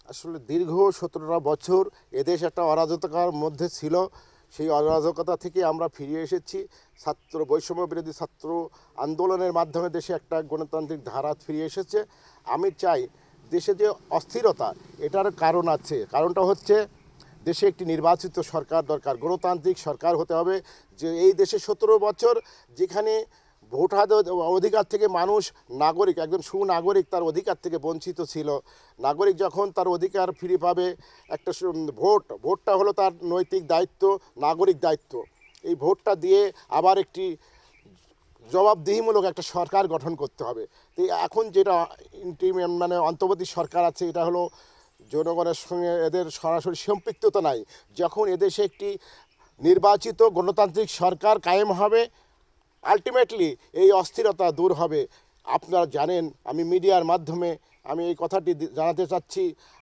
আসলে দীর্ঘ 17টা বছর এদেশ একটা অরাজকতার মধ্যে ছিল। সেই অরাজকতা থেকে আমরা ফিরে এসেছি। ছাত্র বৈষম্য বিরোধী ছাত্র আন্দোলনের মাধ্যমে দেশে একটা গণতান্ত্রিক ধারা ফিরে এসেছে। আমি চাই দেশে যে অস্থিরতা, এটার কারণ আছে। কারণটা হচ্ছে দেশে একটি নির্বাচিত সরকার দরকার, গণতান্ত্রিক সরকার হতে হবে। যে এই দেশে 17 বছর যেখানে ভোটাধিকার অধিকার থেকে মানুষ, নাগরিক, একজন সুনাগরিক তার অধিকার থেকে বঞ্চিত ছিল। নাগরিক যখন তার অধিকার ফিরে পাবে, একটা ভোটটা হলো তার নৈতিক দায়িত্ব, নাগরিক দায়িত্ব। এই ভোটটা দিয়ে আবার একটি জবাবদিহিমূলক একটা সরকার গঠন করতে হবে। তো এখন যেটা মানে অন্তর্বর্তী সরকার আছে, এটা হলো জনগণের সঙ্গে এদের সরাসরি সম্পৃক্ততা নাই। যখন এদেশে একটি নির্বাচিত গণতান্ত্রিক সরকার কায়েম হবে, আলটিমেটলি এই অস্থিরতা দূর হবে। আপনারা জানেন, আমি মিডিয়ার মাধ্যমে আমি এই কথাটি জানাতে চাচ্ছি,